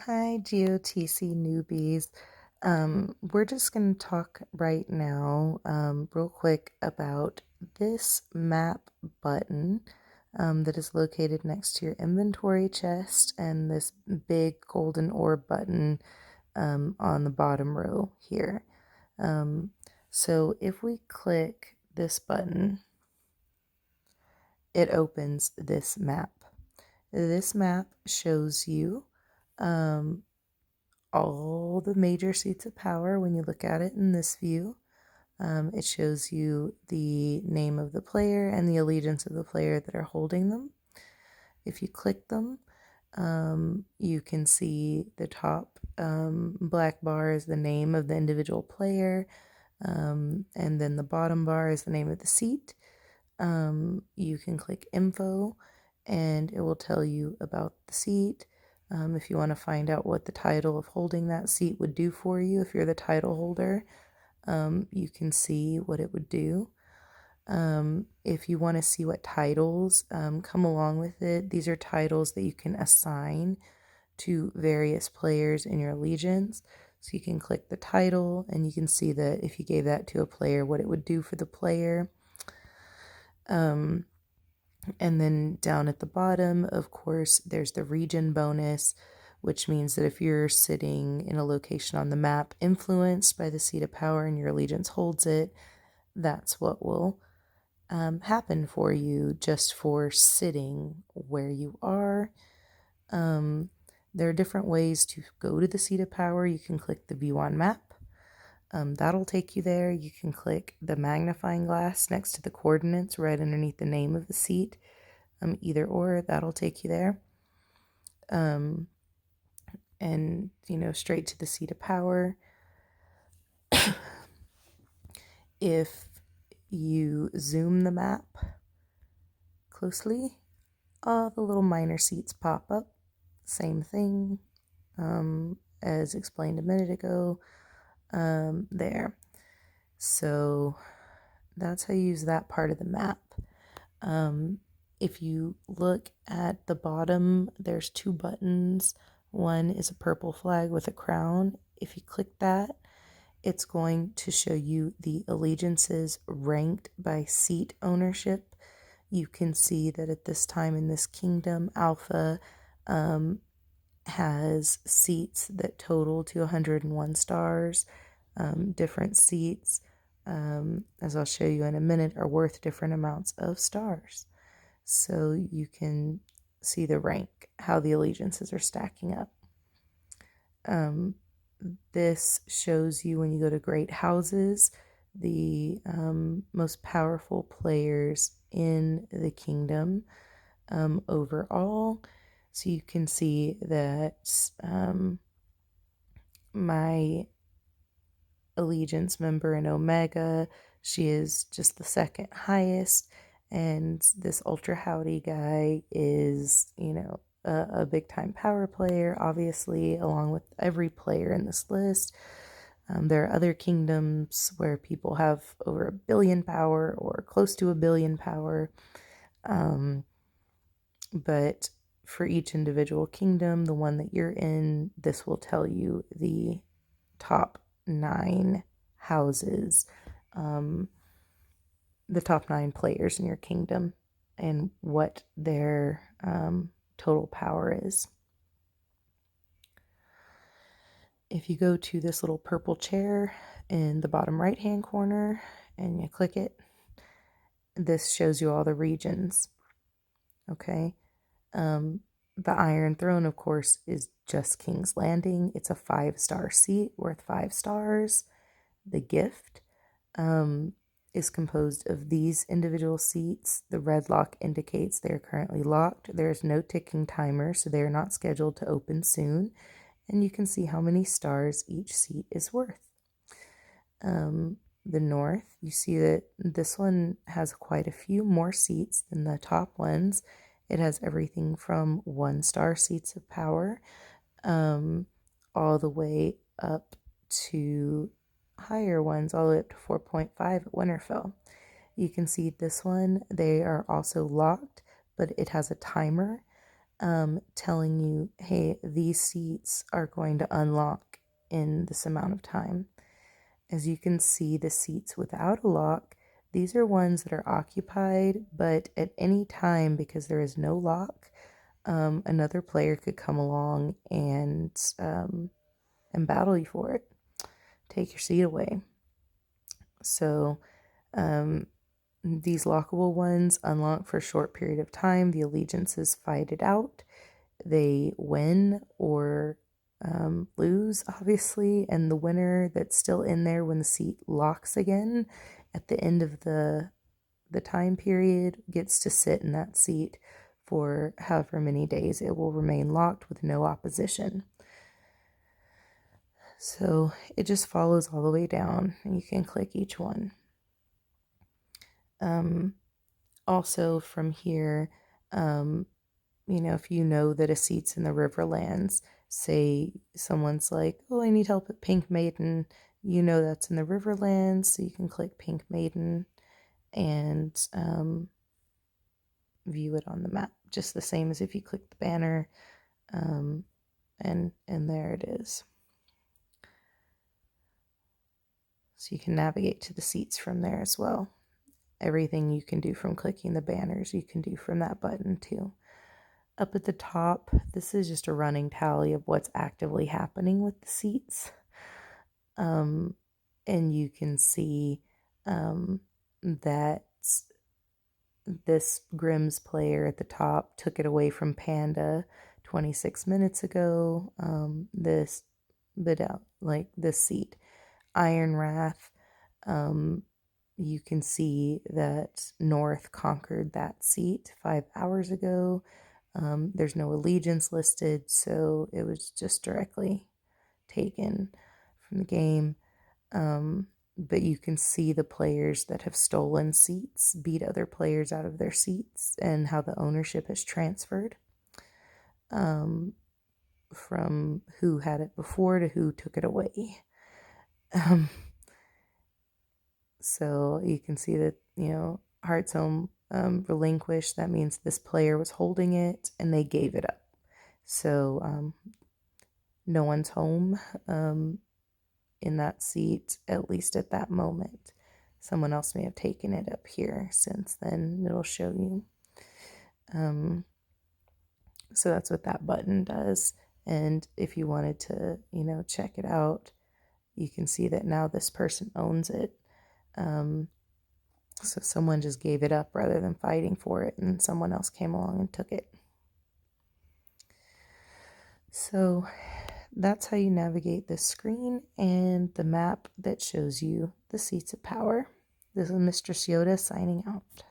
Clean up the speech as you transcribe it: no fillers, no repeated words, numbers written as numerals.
Hi, GOTC newbies. We're just going to talk right now, real quick, about this map button that is located next to your inventory chest and this big golden orb button on the bottom row here. So if we click this button, it opens this map. This map shows you um, all the major seats of power when you look at it in this view. It shows you the name of the player and the allegiance of the player that are holding them. If you click them, you can see the top black bar is the name of the individual player, and then the bottom bar is the name of the seat. You can click info and it will tell you about the seat. If you want to find out what the title of holding that seat would do for you, if you're the title holder, you can see what it would do. If you want to see what titles come along with it, these are titles that you can assign to various players in your allegiance. So you can click the title and you can see that if you gave that to a player, what it would do for the player. And then down at the bottom, of course, there's the region bonus, which means that if you're sitting in a location on the map influenced by the seat of power and your allegiance holds it, that's what will happen for you just for sitting where you are. There are different ways to go to the seat of power. You can click the view on map. That'll take you there. You can click the magnifying glass next to the coordinates right underneath the name of the seat. Either or, that'll take you there. And, straight to the seat of power. If you zoom the map closely, all the little minor seats pop up. Same thing as explained a minute ago there. So that's how you use that part of the map. If you look at the bottom, there's two buttons. One is a purple flag with a crown. If you click that, it's going to show you the allegiances ranked by seat ownership. You can see that at this time in this kingdom, Alpha has seats that total to 101 stars. Different seats, as I'll show you in a minute, are worth different amounts of stars. So you can see the rank, how the allegiances are stacking up. This shows you when you go to great houses, the most powerful players in the kingdom overall. So you can see that my allegiance member in Omega, she is just the second highest. And this ultra howdy guy is, a big time power player, obviously, along with every player in this list. There are other kingdoms where people have over 1 billion power or close to 1 billion power. But for each individual kingdom, the one that you're in, this will tell you the top 9 houses, the top 9 players in your kingdom, and what their total power is. If you go to this little purple chair in the bottom right hand corner and you click it, this shows you all the regions. Okay. The Iron Throne, of course, is just King's Landing. It's a 5-star seat worth 5 stars. The gift is composed of these individual seats. The red lock indicates they are currently locked. There is no ticking timer, so they are not scheduled to open soon. And you can see how many stars each seat is worth. The North, you see that this one has quite a few more seats than the top ones. It has everything from 1-star seats of power all the way up to higher ones, all the way up to 4.5 at Winterfell. You can see this one, they are also locked, but it has a timer. telling you, hey, these seats are going to unlock in this amount of time. As you can see, the seats without a lock, these are ones that are occupied, but at any time, because there is no lock, another player could come along and battle you for it, take your seat away. So these lockable ones unlock for a short period of time. The allegiances fight it out. They win or lose, obviously, and the winner that's still in there when the seat locks again at the end of the time period gets to sit in that seat for however many days it will remain locked with no opposition. So it just follows all the way down, and you can click each one. Also from here, if you know that a seat's in the Riverlands, say someone's like, oh, I need help at Pink Maiden, that's in the Riverlands, so you can click Pink Maiden and view it on the map, just the same as if you click the banner, and there it is. So you can navigate to the seats from there as well. Everything you can do from clicking the banners, you can do from that button too. Up at the top, this is just a running tally of what's actively happening with the seats. And you can see that this Grimm's player at the top took it away from Panda 26 minutes ago. This seat. Iron Wrath, you can see that North conquered that seat 5 hours ago. There's no allegiance listed, so it was just directly taken from the game. But you can see the players that have stolen seats beat other players out of their seats and how the ownership has transferred from who had it before to who took it away. So you can see that, Heart's Home relinquished. That means this player was holding it and they gave it up. So no one's home in that seat, at least at that moment. Someone else may have taken it up here since then. It'll show you. So that's what that button does. And if you wanted to, check it out, you can see that now this person owns it. So someone just gave it up rather than fighting for it, and someone else came along and took it. So that's how you navigate this screen and the map that shows you the seats of power. This is Mistress Yoda signing out.